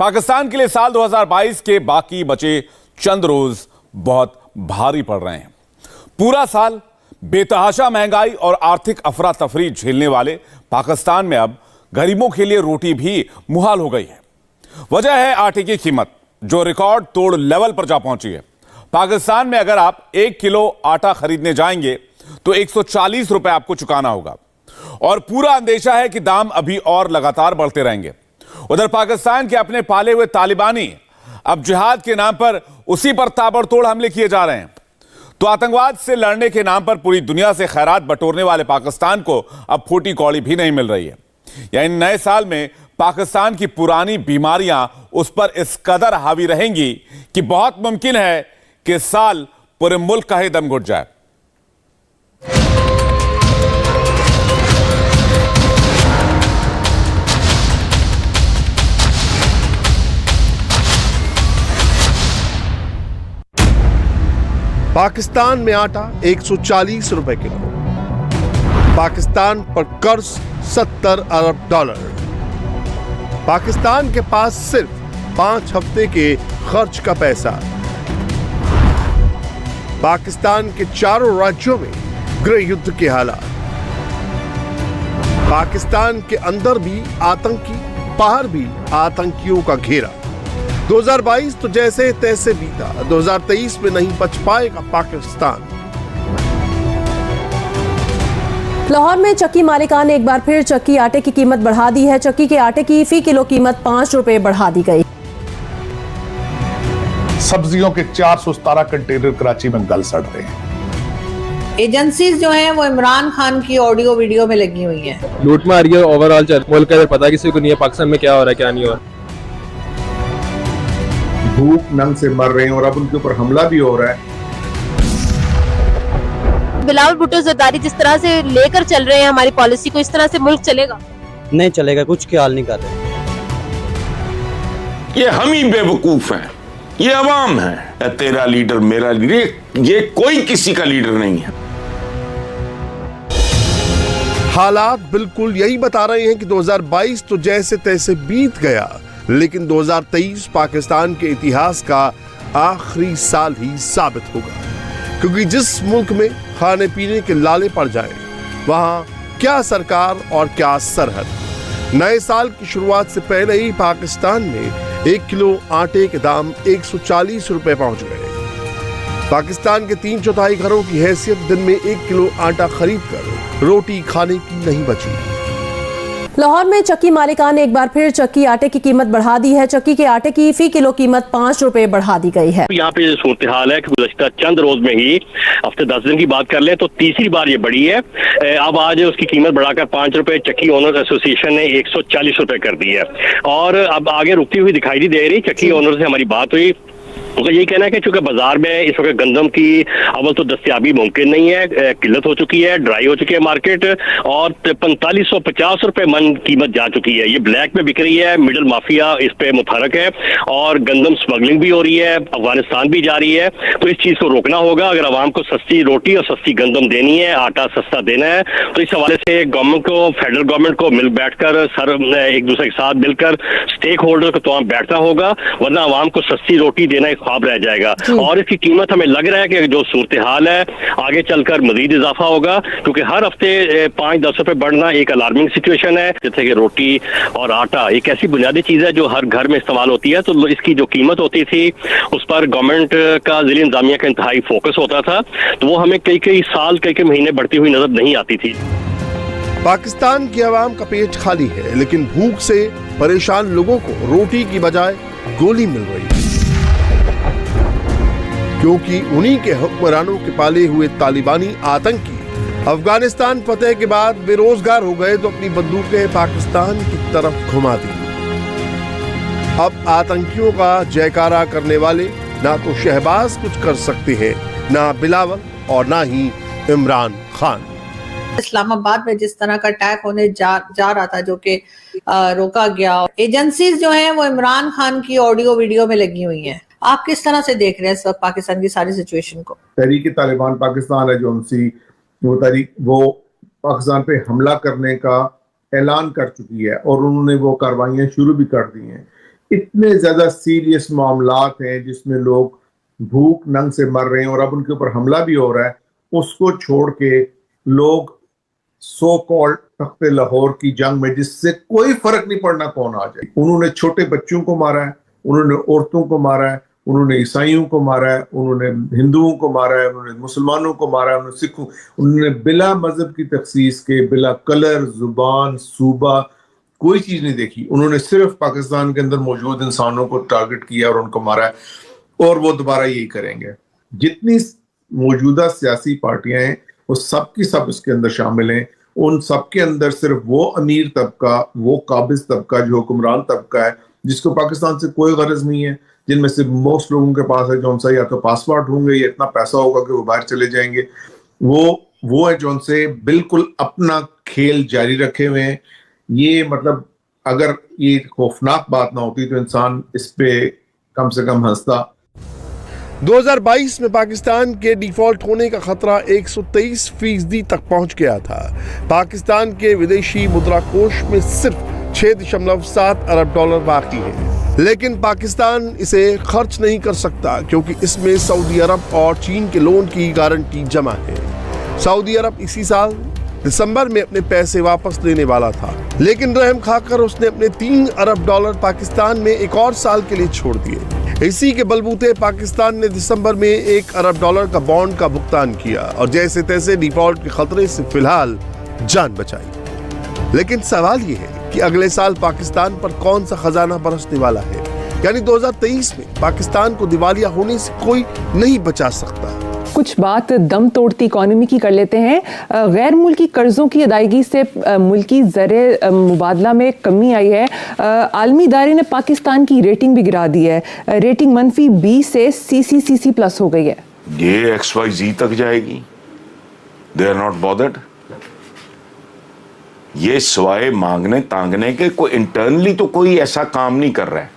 पाकिस्तान के लिए साल 2022 के बाकी बचे चंद रोज बहुत भारी पड़ रहे हैं। पूरा साल बेतहाशा महंगाई और आर्थिक अफरा तफरी झेलने वाले पाकिस्तान में अब गरीबों के लिए रोटी भी मुहाल हो गई है। वजह है आटे की कीमत जो रिकॉर्ड तोड़ लेवल पर जा पहुंची है। पाकिस्तान में अगर आप 1 किलो आटा खरीदने जाएंगे तो 140 रुपए आपको चुकाना होगा और पूरा अंदेशा है कि दाम अभी और लगातार बढ़ते रहेंगे। उधर पाकिस्तान के अपने पाले हुए तालिबानी अब जिहाद के नाम पर उसी पर ताबड़तोड़ हमले किए जा रहे हैं। तो आतंकवाद से लड़ने के नाम पर पूरी दुनिया से खैरात बटोरने वाले पाकिस्तान को अब फूटी कौड़ी भी नहीं मिल रही है। यानी नए साल में पाकिस्तान की पुरानी बीमारियां उस पर इस कदर हावी रहेंगी कि बहुत मुमकिन है कि इस साल पूरे मुल्क का ही दम घुट जाए। पाकिस्तान में आटा 140 रुपए किलो। पाकिस्तान पर कर्ज 70 अरब डॉलर। पाकिस्तान के पास सिर्फ 5 हफ्ते के खर्च का पैसा। पाकिस्तान के चारों राज्यों में गृह युद्ध के हालात। पाकिस्तान के अंदर भी आतंकी, बाहर भी आतंकियों का घेरा। 2022 तो जैसे तैसे बीता, 2023 में नहीं बच पाएगा पाकिस्तान। लाहौर में चक्की मालिकान ने एक बार फिर चक्की आटे की कीमत बढ़ा दी है। चक्की के आटे की फी किलो कीमत 5 रुपए बढ़ा दी गई। सब्जियों के 417 कंटेनर कराची में गल सड़ रहे हैं। एजेंसीज जो हैं वो इमरान खान की ऑडियो वीडियो में लगी हुई हैं। लूट मार है ओवरऑल मुल्क का पता किसी को नहीं है पाकिस्तान में क्या हो रहा है क्या नहीं हो रहा। भूख नंग से मर रहे हैं और अब उनके ऊपर हमला भी हो रहा है। बिलावल भुट्टो जरदारी जिस तरह से लेकर चल रहे हैं हमारी पॉलिसी को, इस तरह से मुल्क चलेगा? नहीं चलेगा, कुछ ख्याल नहीं कर रहे। ये हम ही बेवकूफ हैं, ये अवाम है। तेरा लीडर मेरा लीडर, ये कोई किसी का लीडर नहीं है। हालात बिल्कुल यही बता रहे हैं कि 2022 तो जैसे तैसे बीत गया, लेकिन 2023 पाकिस्तान के इतिहास का आखिरी साल ही साबित होगा। क्योंकि जिस मुल्क में खाने पीने के लाले पड़ जाएं, वहां क्या सरकार और क्या सरहद। नए साल की शुरुआत से पहले ही पाकिस्तान में 1 किलो आटे के दाम 140 रुपए पहुंच गए। पाकिस्तान के 3/4 घरों की हैसियत दिन में 1 किलो आटा खरीदकर रोटी खाने की नहीं बची। लाहौर में चक्की मालिकान ने एक बार फिर चक्की आटे की कीमत बढ़ा दी है। चक्की के आटे की फी किलो कीमत 5 रुपए बढ़ा दी गई है। यहाँ पे सूरत हाल है कि गुज़श्ता चंद रोज में ही, हफ्ते 10 दिन की बात कर लें तो तीसरी बार ये बढ़ी है। अब आज उसकी कीमत बढ़ाकर 5 रुपए चक्की ओनर्स एसोसिएशन ने 140 रुपए कर दी है और अब आगे रुकती हुई दिखाई नहीं दे रही। चक्की ओनर से हमारी बात हुई, उनका यही कहना है कि चूंकि बाजार में इस वक्त गंदम की अव्वल तो दस्तयाबी मुमकिन नहीं है, किल्लत हो चुकी है, ड्राई हो चुकी है मार्केट और 4550 रुपए मन कीमत जा चुकी है। ये ब्लैक में बिक रही है, मिडल माफिया इस पे मुतहरक है और गंदम स्मगलिंग भी हो रही है, अफगानिस्तान भी जा रही है। तो इस चीज को रोकना होगा। अगर आवाम को सस्ती रोटी और सस्ती गंदम देनी है, आटा सस्ता देना है, तो इस हवाले से गवर्नमेंट को, फेडरल गवर्नमेंट को मिल बैठकर एक दूसरे के साथ मिलकर स्टेक होल्डर को तमाम बैठना होगा, वरना आवाम को सस्ती रोटी देना ख्वाब रह जाएगा। और इसकी कीमत हमें लग रहा है कि जो सूरत हाल है आगे चलकर मजीद इजाफा होगा, क्योंकि हर हफ्ते 5-10 रुपए बढ़ना एक अलार्मिंग सिचुएशन है। जैसे कि रोटी और आटा एक ऐसी बुनियादी चीज है जो हर घर में इस्तेमाल होती है, तो इसकी जो कीमत होती थी उस पर गवर्नमेंट का, जिला इंतजामिया का इंतहाई फोकस होता था, तो वो हमें कई साल, कई महीने बढ़ती हुई नजर नहीं आती थी। पाकिस्तान की आवाम का पेट खाली है, लेकिन भूख से परेशान लोगों को रोटी की बजाय गोली मिल रही है, क्योंकि उन्हीं के हुक्मरानों के पाले हुए तालिबानी आतंकी अफगानिस्तान फतेह के बाद बेरोजगार हो गए तो अपनी बंदूकें पाकिस्तान की तरफ घुमा दी। अब आतंकियों का जयकारा करने वाले ना तो शहबाज कुछ कर सकते हैं, ना बिलावल और ना ही इमरान खान। इस्लामाबाद में जिस तरह का अटैक होने जा रहा था, जो कि रोका गया। एजेंसीज जो हैं वो इमरान खान की ऑडियो वीडियो में लगी हुई हैं। आप किस तरह से देख रहे हैं इस वक्त पाकिस्तान की सारी सिचुएशन को? तहरीक तालिबान पाकिस्तान है जो उनसी वो पाकिस्तान पे हमला करने का ऐलान कर चुकी है और उन्होंने वो कार्रवाइयां शुरू भी कर दी हैं। इतने ज्यादा सीरियस मामलात हैं जिसमें लोग भूख नंग से मर रहे हैं और अब उनके ऊपर हमला भी हो रहा है, उसको छोड़ के लोग सो कॉल्ड तख्ते लाहौर की जंग में, जिससे कोई फर्क नहीं पड़ना कौन आ जाए, उन्होंने छोटे बच्चों को मारा है, उन्होंने औरतों को मारा है, उन्होंने ईसाइयों को मारा है, उन्होंने हिंदुओं को मारा है, उन्होंने मुसलमानों को मारा है, उन्होंने सिखों, उन्होंने बिला मजहब की तखसीस के, बिला कलर, जुबान, सूबा, कोई चीज नहीं देखी, उन्होंने सिर्फ पाकिस्तान के अंदर मौजूद इंसानों को टारगेट किया और उनको मारा है, और वो दोबारा यही करेंगे। जितनी मौजूदा सियासी पार्टियां हैं वो सब की सब इसके अंदर शामिल हैं। उन सब के अंदर सिर्फ वो अमीर तबका, वो काबिज तबका, जो हुक्मरान तबका है, जिसको पाकिस्तान से कोई गरज नहीं है, जिनमें से मोस्ट लोगों के पास है जो उनसे या तो पासपोर्ट होंगे या इतना पैसा होगा कि वो बाहर चले जाएंगे, वो है जो उनसे बिल्कुल अपना खेल जारी रखे हुए हैं। ये मतलब अगर ये खौफनाक बात ना होती तो इंसान इस पे कम से कम हंसता। 2022 में पाकिस्तान के डिफॉल्ट होने का खतरा 123% तक पहुंच गया था। पाकिस्तान के विदेशी मुद्रा कोष में सिर्फ 6.7 अरब डॉलर बाकी है, लेकिन पाकिस्तान इसे खर्च नहीं कर सकता क्योंकि इसमें सऊदी अरब और चीन के लोन की गारंटी जमा है। सऊदी अरब इसी साल दिसंबर में अपने पैसे वापस लेने वाला था, लेकिन रहम खाकर उसने अपने 3 अरब डॉलर पाकिस्तान में एक और साल के लिए छोड़ दिए। इसी के बलबूते पाकिस्तान ने दिसंबर में 1 अरब डॉलर का बॉन्ड का भुगतान किया और जैसे तैसे डिफॉल्ट के खतरे से फिलहाल जान बचाई। लेकिन सवाल यह है कि अगले साल पाकिस्तान पर कौन सा खजाना बरसने वाला है, यानी 2023 में पाकिस्तान को दिवालिया होने से कोई नहीं बचा सकता। कुछ बात दम तोड़ती इकोनॉमी की कर लेते हैं। गैर मुल्की कर्जों की अदायगी से मुल्की ज़र मुबादला में कमी आई है। आलमी इदारे ने पाकिस्तान की रेटिंग भी गिरा दी है, रेटिंग -B से CC+ हो गई है। ये XYZ तक जाएगी, दे आर नॉट बॉदर्ड। ये सवाए मांगने तांगने के कोई इंटरनली तो कोई ऐसा काम नहीं कर रहा है।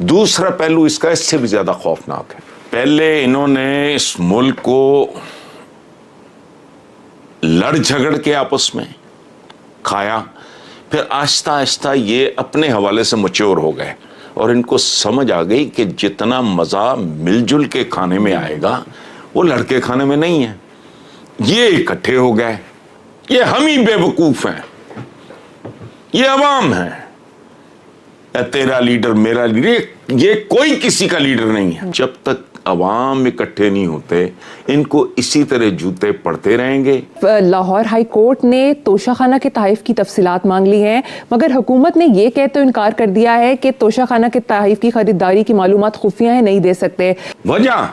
दूसरा पहलू इसका इससे भी ज्यादा खौफनाक है। पहले इन्होंने इस मुल्क को लड़ झगड़ के आपस में खाया, फिर आहिस्ता आहिस्ता ये अपने हवाले से मैच्योर हो गए और इनको समझ आ गई कि जितना मजा मिलजुल के खाने में आएगा वो लड़के खाने में नहीं है। ये इकट्ठे हो गए, ये हम ही बेवकूफ हैं, ये अवाम है। तेरा लीडर मेरा लीडर, ये कोई किसी का लीडर नहीं है। जब तक अवाम इकट्ठे नहीं होते इनको इसी तरह जूते पड़ते रहेंगे। लाहौर हाई कोर्ट ने तोशाखाना के तहफ़ की तफसीलात मांग ली हैं, मगर हुकूमत ने यह कहते हुए इनकार कर दिया है कि तोशाखाना के तहफ़ की खरीदारी की मालूमात खुफिया है, नहीं दे सकते। वजह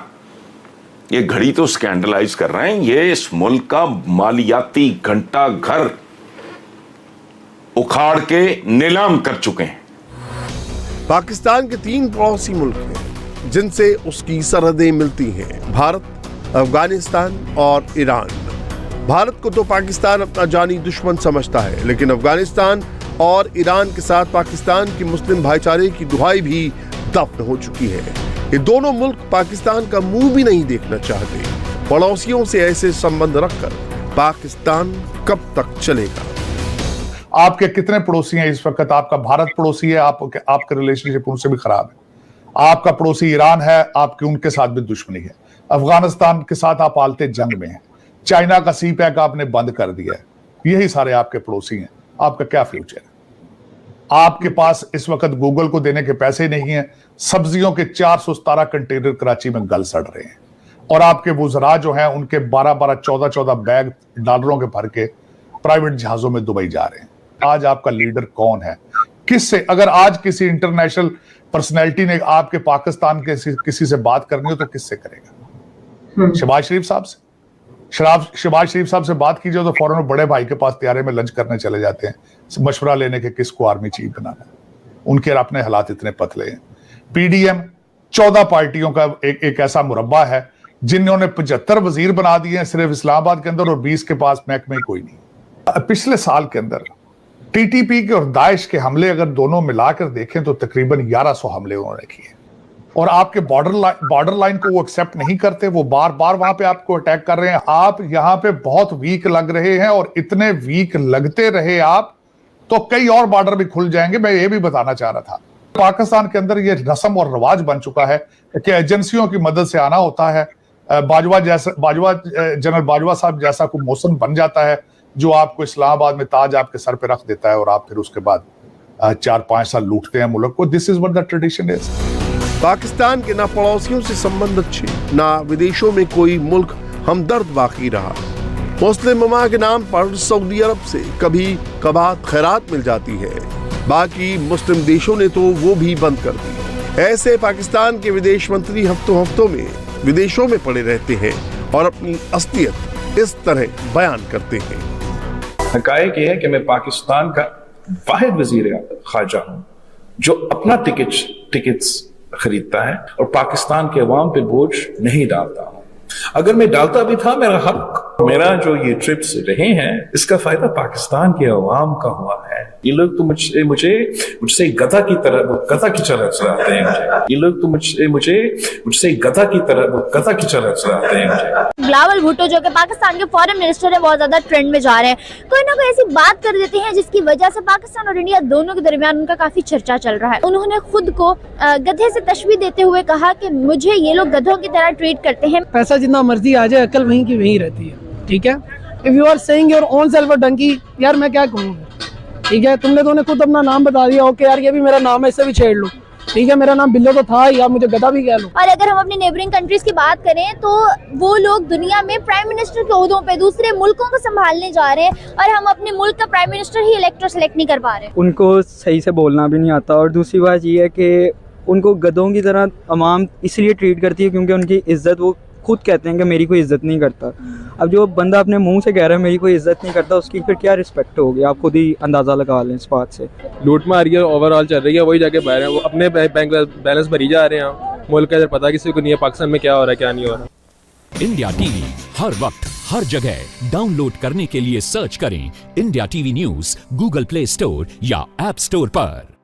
ये घड़ी तो स्कैंडलाइज कर रहे हैं, ये इस मुल्क का मालियाती घंटा घर उखाड़ के नीलाम कर चुके हैं। पाकिस्तान के 3 पड़ोसी मुल्क हैं जिनसे उसकी सरहदें मिलती हैं, भारत, अफगानिस्तान और ईरान। भारत को तो पाकिस्तान अपना जानी दुश्मन समझता है, लेकिन अफगानिस्तान और ईरान के साथ पाकिस्तान की मुस्लिम भाईचारे की दुहाई भी दफन हो चुकी है। ये दोनों मुल्क पाकिस्तान का मुंह भी नहीं देखना चाहते। पड़ोसियों से ऐसे संबंध रखकर पाकिस्तान कब तक चलेगा? आपके कितने पड़ोसी हैं इस वक्त? आपका भारत पड़ोसी है, आपके रिलेशनशिप उनसे भी खराब है। आपका पड़ोसी ईरान है, आपकी उनके साथ भी दुश्मनी है। अफगानिस्तान के साथ आप आलते जंग में हैं। चाइना का CPEC आपने बंद कर दिया है। यही सारे आपके पड़ोसी हैं। आपका क्या फ्यूचर है? आपके पास इस वक्त गूगल को देने के पैसे नहीं है। सब्जियों के 417 कंटेनर कराची में गल सड़ रहे हैं और आपके वुज़रा जो हैं उनके 12-12, 14-14 बैग डॉलरों के भर के प्राइवेट जहाजों में दुबई जा रहे हैं। आज आपका लीडर कौन है? किससे? अगर आज किसी इंटरनेशनल पर्सनैलिटी ने आपके पाकिस्तान के किसी से बात करनी हो तो किससे करेगा? शहबाज शरीफ साहब से। शहबाज शरीफ साहब से बात कीजिए तो फौरन बड़े भाई के पास तैयारे में लंच करने चले जाते हैं, मशवरा लेने के किसको आर्मी चीफ बनाना। उनके अपने हालात इतने पतले हैं। PDM 14 पार्टियों का एक ऐसा मुरब्बा है जिन्होंने 75 वजीर बना दिए हैं सिर्फ इस्लामाबाद के अंदर, और 20 के पास महकमे कोई नहीं। पिछले साल के अंदर TTP के और दाइश के हमले अगर दोनों मिलाकर देखें तो तकरीबन 1100 हमले उन्होंने किए, और आपके बॉर्डर लाइन को वो एक्सेप्ट नहीं करते। वो बार बार वहां पे आपको अटैक कर रहे हैं। आप यहां पे बहुत वीक लग रहे हैं, और इतने वीक लगते रहे आप तो कई और बॉर्डर भी खुल जाएंगे। मैं ये भी बताना चाह रहा था पाकिस्तान के अंदर ये रस्म और रिवाज बन चुका है कि एजेंसियों की मदद से आना होता है। जनरल बाजवा साहब जैसा कोई मौसम बन जाता है जो आपको इस्लामाबाद में ताज आपके सर पे रख देता है और आप फिर उसके बाद 4-5 साल लूटते हैं मुल्क को। This is what the tradition is. Pakistan के ना पड़ोसियों से संबंध अच्छे, ना विदेशों में कोई मुल्क हमदर्द बाकी रहा। मुस्लिम ममा के नाम पर सऊदी अरब से कभी कभार खैरात मिल जाती है, बाकी मुस्लिम देशों ने तो वो भी बंद कर दी। ऐसे पाकिस्तान के विदेश मंत्री हफ्तों में विदेशों में पड़े रहते हैं और अपनी असलियत इस तरह बयान करते हैं। हकायक ये है कि मैं पाकिस्तान का वाहिद वजीर खारजा हूँ जो अपना टिकट्स खरीदता है और पाकिस्तान के अवाम पे बोझ नहीं डालता हूँ। अगर मैं डालता भी था, मेरा हक, मेरा जो ये ट्रिप्स रहे हैं इसका फायदा पाकिस्तान के अवाम का हुआ है। ये लोग तो मुझसे गधा की तरह चलाते हैं मुझे। ये लोग तो मुझसे गधा की तरह चलाते हैं मुझे। बिलावल भुट्टो जो कि पाकिस्तान के फॉरेन मिनिस्टर है बहुत ज्यादा ट्रेंड में जा रहे हैं। कोई ना कोई ऐसी बात कर देते हैं जिसकी वजह से पाकिस्तान और इंडिया दोनों के दरमियान उनका काफी चर्चा चल रहा है। उन्होंने खुद को गधे से तशबीह देते हुए कहा कि मुझे ये लोग गधों की तरह ट्रीट करते हैं। पैसा जितना मर्जी आ जाए, अकल वहीं की वहीं रहती है। ठीक है, if you are saying your own self a donkey, यार मैं क्या कहूँगा। ठीक है, तुमने तो खुद अपना नाम बता दिया, ओके यार ये भी मेरा नाम है, इससे भी छेड़ लो। ठीक है, मेरा नाम बिल्लो तो था ही, आप मुझे गधा भी कह लो। और अगर हम अपनी नेबरिंग कंट्रीज की बात करें तो वो लोग दुनिया में प्राइम मिनिस्टर के ओहदों पे दूसरे मुल्कों को संभालने जा रहे हैं और हम अपने मुल्क का प्राइम मिनिस्टर ही सेलेक्ट नहीं कर पा रहे। उनको सही से बोलना भी नहीं आता। और दूसरी बात ये है कि उनको गधों की तरह अवाम इसलिए ट्रीट करती है क्योंकि उनकी इज्जत, वो खुद कहते हैं कि मेरी कोई इज्जत नहीं करता। अब जो बंदा अपने मुंह से कह रहा है मेरी कोई इज्जत नहीं करता, उसकी फिर क्या रिस्पेक्ट होगी, आप खुद ही अंदाज़ा लगा लें इस बात से। लूट मारी है ओवरऑल चल रही है, वही जाके बह रहे हैं, वो अपने बैंक बैलेंस भरी जा रहे हैं। मुल्क का इधर पता किसी को नहीं है पाकिस्तान में क्या हो रहा है क्या नहीं हो रहा। इंडिया टीवी हर वक्त हर जगह डाउनलोड करने के लिए सर्च करें India TV news Google play store या ऐप स्टोर पर।